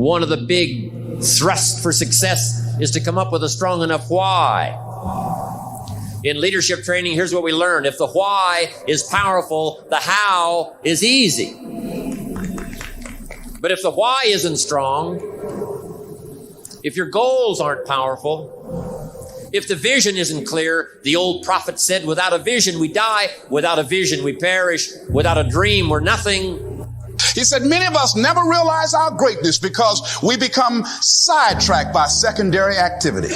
One of the big thrusts for success is to come up with a strong enough why. In leadership training, here's what we learn. If the why is powerful, the how is easy. But if the why isn't strong, if your goals aren't powerful, if the vision isn't clear, the old prophet said, without a vision we die, without a vision we perish, without a dream we're nothing. He said, many of us never realize our greatness because we become sidetracked by secondary activity.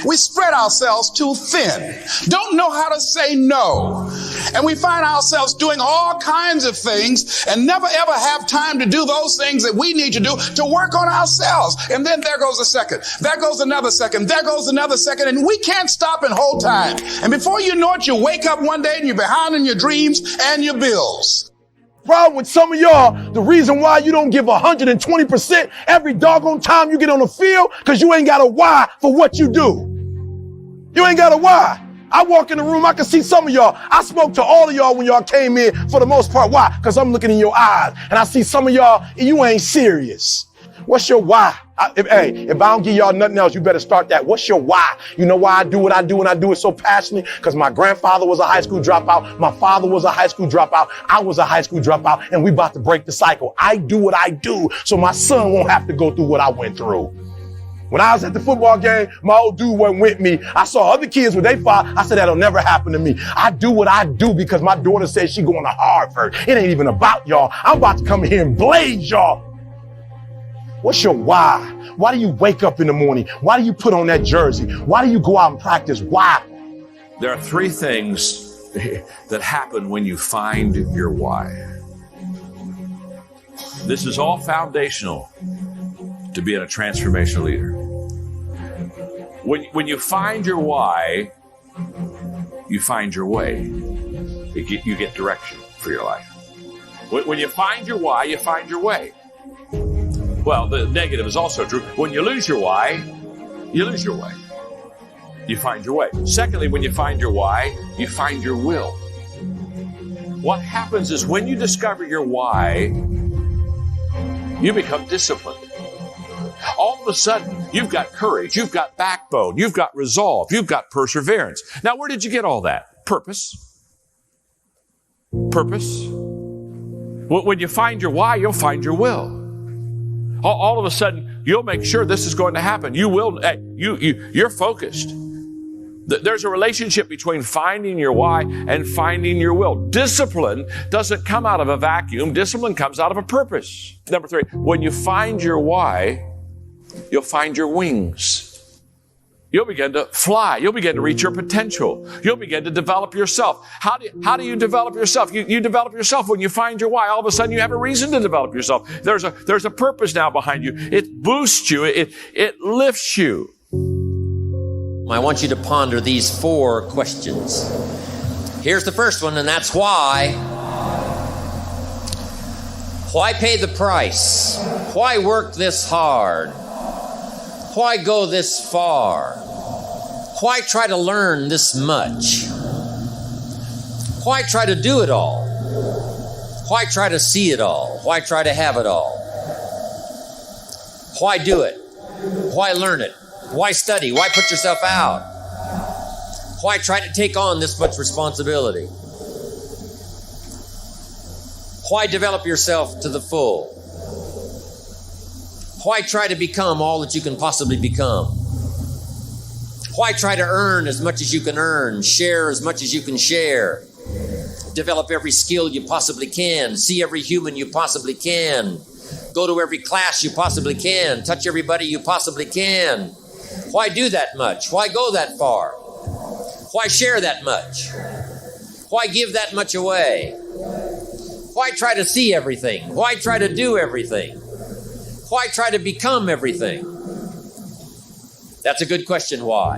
We spread ourselves too thin, don't know how to say no. And we find ourselves doing all kinds of things and never ever have time to do those things that we need to do to work on ourselves. And then there goes a second, there goes another second, there goes another second, and we can't stop and hold time. And before you know it, you wake up one day and you're behind in your dreams and your bills. Problem with some of y'all, the reason why you don't give 120% every doggone time you get on the field, because you ain't got a why for what you do. You ain't got a why. I walk in the room, I can see some of y'all. I spoke to all of y'all when y'all came in for the most part. Why? Because I'm looking in your eyes and I see some of y'all, you ain't serious. What's your why? If I don't give y'all nothing else, you better start that. What's your why? You know why I do what I do and I do it so passionately? Because my grandfather was a high school dropout. My father was a high school dropout. I was a high school dropout, and we about to break the cycle. I do what I do so my son won't have to go through what I went through. When I was at the football game, my old dude wasn't with me. I saw other kids with their father. I said, that'll never happen to me. I do what I do because my daughter says she's going to Harvard. It ain't even about y'all. I'm about to come here and blaze y'all. What's your why? Why do you wake up in the morning? Why do you put on that jersey? Why do you go out and practice? Why? There are three things that happen when you find your why. This is all foundational to being a transformational leader. When you find your why, you find your way. You get direction for your life. When you find your why, you find your way. Well, the negative is also true. When you lose your why, you lose your way. You find your way. Secondly, when you find your why, you find your will. What happens is when you discover your why, you become disciplined. All of a sudden, you've got courage, you've got backbone, you've got resolve, you've got perseverance. Now, where did you get all that? Purpose. Purpose. When you find your why, you'll find your will. All of a sudden, you'll make sure this is going to happen. You will. You're focused. There's a relationship between finding your why and finding your will. Discipline doesn't come out of a vacuum. Discipline comes out of a purpose. Number three, when you find your why, you'll find your wings. You'll begin to fly. You'll begin to reach your potential. You'll begin to develop yourself. How do you develop yourself? You develop yourself when you find your why. All of a sudden, you have a reason to develop yourself. There's a purpose now behind you. It boosts you. It lifts you. I want you to ponder these 4 questions. Here's the first one, and that's why. Why pay the price? Why work this hard? Why go this far? Why try to learn this much? Why try to do it all? Why try to see it all? Why try to have it all? Why do it? Why learn it? Why study? Why put yourself out? Why try to take on this much responsibility? Why develop yourself to the full? Why try to become all that you can possibly become? Why try to earn as much as you can earn, share as much as you can share, develop every skill you possibly can, see every human you possibly can, go to every class you possibly can, touch everybody you possibly can? Why do that much? Why go that far? Why share that much? Why give that much away? Why try to see everything? Why try to do everything? Why try to become everything? That's a good question, why?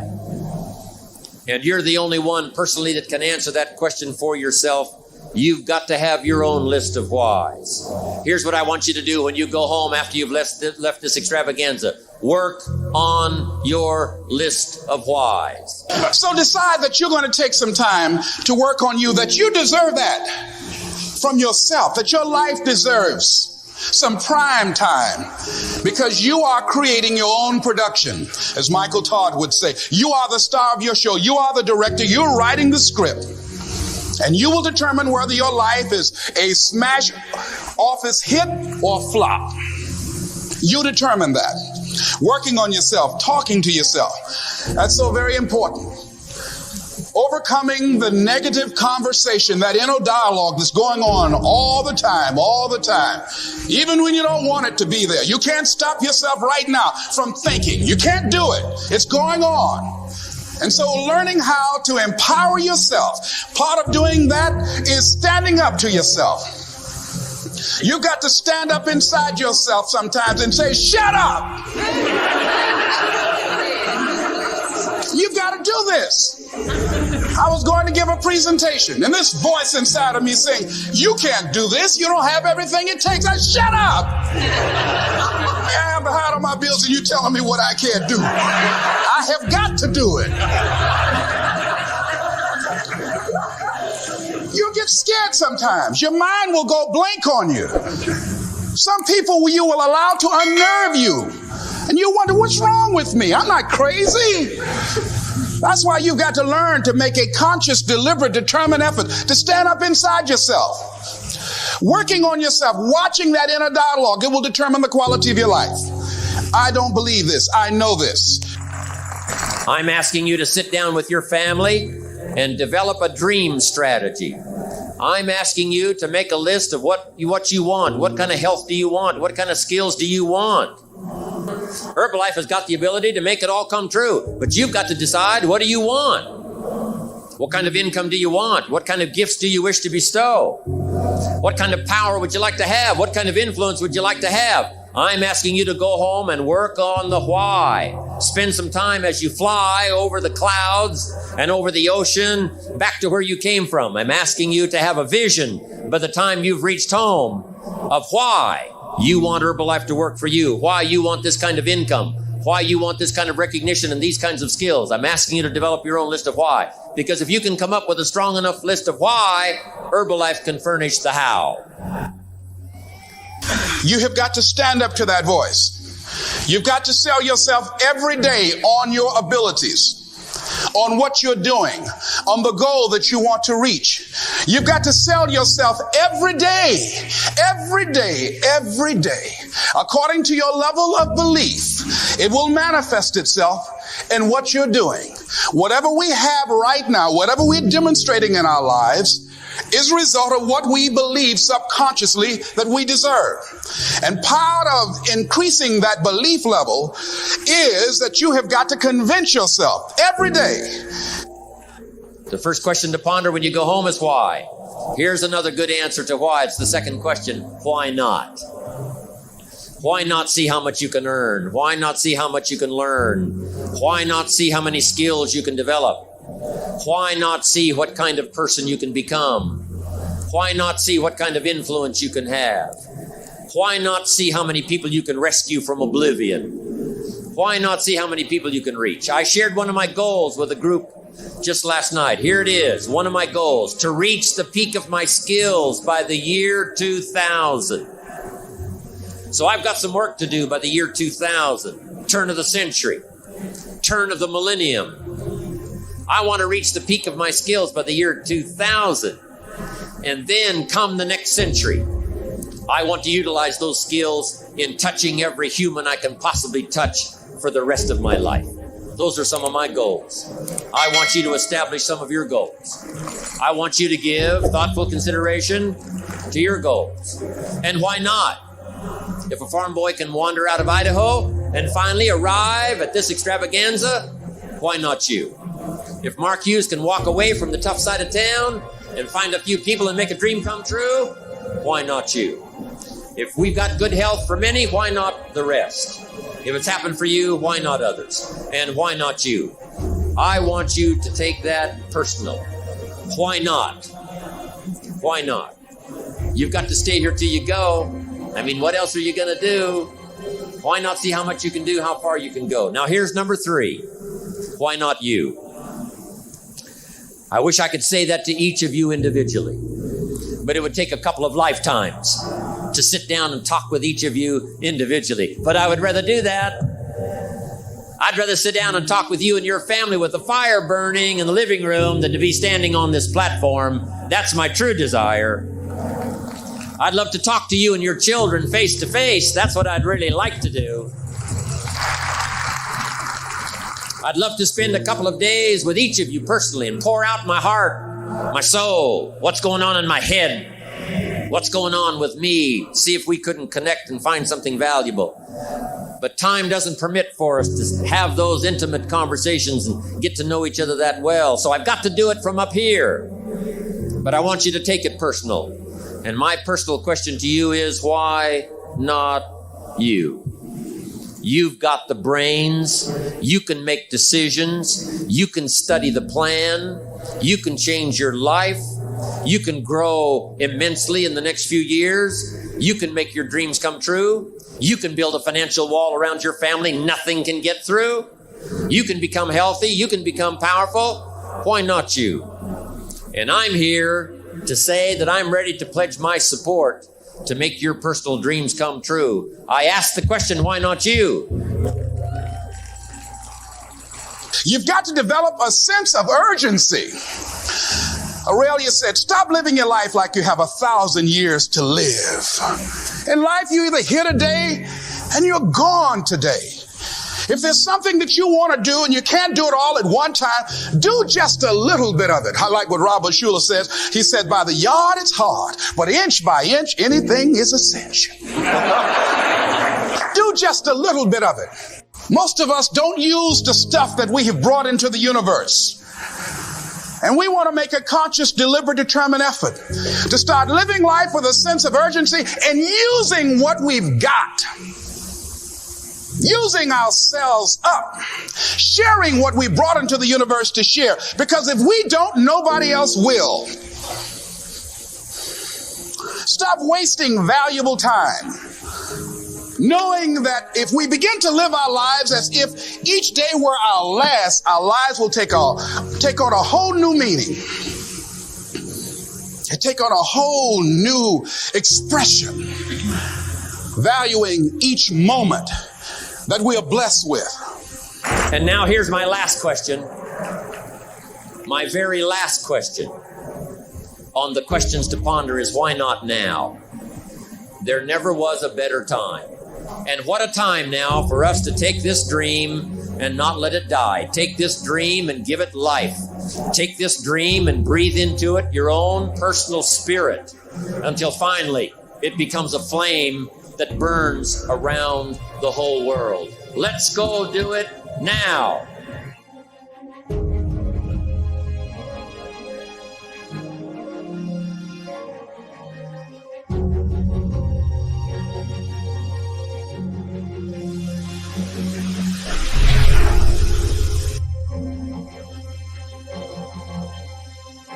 And you're the only one personally that can answer that question for yourself. You've got to have your own list of whys. Here's what I want you to do when you go home after you've left this extravaganza. Work on your list of whys. So decide that you're going to take some time to work on you, that you deserve that from yourself, that your life deserves some prime time, because you are creating your own production. As Michael Todd would say, you are the star of your show. You are the director. You're writing the script. And you will determine whether your life is a smash office hit or flop. You determine that. Working on yourself, talking to yourself. That's so very important. Overcoming the negative conversation, that inner dialogue that's going on all the time, even when you don't want it to be there. You can't stop yourself right now from thinking. You can't do it. It's going on. And so learning how to empower yourself, part of doing that is standing up to yourself. You've got to stand up inside yourself sometimes and say, shut up! You've got to do this. I was going to give a presentation, and this voice inside of me saying, you can't do this. You don't have everything it takes. Shut up! I'm behind on my bills, and you're telling me what I can't do. I have got to do it. You get scared sometimes. Your mind will go blank on you. Some people you will allow to unnerve you. And you wonder, what's wrong with me? I'm not crazy. That's why you've got to learn to make a conscious, deliberate, determined effort to stand up inside yourself. Working on yourself, watching that inner dialogue, it will determine the quality of your life. I don't believe this. I know this. I'm asking you to sit down with your family and develop a dream strategy. I'm asking you to make a list of what you want. What kind of health do you want? What kind of skills do you want? Herbalife has got the ability to make it all come true, but you've got to decide, what do you want? What kind of income do you want? What kind of gifts do you wish to bestow? What kind of power would you like to have? What kind of influence would you like to have? I'm asking you to go home and work on the why. Spend some time as you fly over the clouds and over the ocean back to where you came from. I'm asking you to have a vision by the time you've reached home of why you want Herbalife to work for you, why you want this kind of income, why you want this kind of recognition and these kinds of skills. I'm asking you to develop your own list of why. Because if you can come up with a strong enough list of why, Herbalife can furnish the how. You have got to stand up to that voice. You've got to sell yourself every day on your abilities, on what you're doing, on the goal that you want to reach. You've got to sell yourself every day, according to your level of belief. It will manifest itself in what you're doing. Whatever we have right now, whatever we're demonstrating in our lives, is a result of what we believe subconsciously that we deserve. And part of increasing that belief level is that you have got to convince yourself every day. The first question to ponder when you go home is why. Here's another good answer to why. It's the second question. Why not? Why not see how much you can earn? Why not see how much you can learn? Why not see how many skills you can develop? Why not see what kind of person you can become? Why not see what kind of influence you can have? Why not see how many people you can rescue from oblivion? Why not see how many people you can reach? I shared one of my goals with a group just last night. Here it is, one of my goals, to reach the peak of my skills by the year 2000. So I've got some work to do by the year 2000, turn of the century, turn of the millennium. I want to reach the peak of my skills by the year 2000. And then come the next century, I want to utilize those skills in touching every human I can possibly touch for the rest of my life. Those are some of my goals. I want you to establish some of your goals. I want you to give thoughtful consideration to your goals. And why not? If a farm boy can wander out of Idaho and finally arrive at this extravaganza, why not you? If Mark Hughes can walk away from the tough side of town and find a few people and make a dream come true, why not you? If we've got good health for many, why not the rest? If it's happened for you, why not others? And why not you? I want you to take that personal. Why not? Why not? You've got to stay here till you go. I mean, what else are you going to do? Why not see how much you can do, how far you can go? Now, here's number 3. Why not you? I wish I could say that to each of you individually, but it would take a couple of lifetimes to sit down and talk with each of you individually, but I would rather do that. I'd rather sit down and talk with you and your family with the fire burning in the living room than to be standing on this platform. That's my true desire. I'd love to talk to you and your children face to face. That's what I'd really like to do. I'd love to spend a couple of days with each of you personally and pour out my heart, my soul, what's going on in my head, what's going on with me, see if we couldn't connect and find something valuable. But time doesn't permit for us to have those intimate conversations and get to know each other that well. So I've got to do it from up here. But I want you to take it personal. And my personal question to you is, why not you? You've got the brains. You can make decisions. You can study the plan. You can change your life. You can grow immensely in the next few years. You can make your dreams come true. You can build a financial wall around your family nothing can get through. You can become healthy. You can become powerful. Why not you? And I'm here to say that I'm ready to pledge my support to make your personal dreams come true. I ask the question, why not you? You've got to develop a sense of urgency. Aurelia said, stop living your life like you have 1,000 years to live. In life, you either here today and you're gone today. If there's something that you want to do and you can't do it all at one time, do just a little bit of it. I like what Robert Schuller says. He said, by the yard it's hard, but inch by inch, anything is a cinch. Do just a little bit of it. Most of us don't use the stuff that we have brought into the universe. And we want to make a conscious, deliberate, determined effort to start living life with a sense of urgency and using what we've got. Using ourselves up. Sharing what we brought into the universe to share. Because if we don't, nobody else will. Stop wasting valuable time. Knowing that if we begin to live our lives as if each day were our last, our lives will take on a whole new meaning. They take on a whole new expression, valuing each moment that we are blessed with. And now here's my last question. My very last question on the questions to ponder is, why not now? There never was a better time. And what a time now for us to take this dream and not let it die. Take this dream and give it life. Take this dream and breathe into it your own personal spirit until finally it becomes a flame that burns around the whole world. Let's go do it now.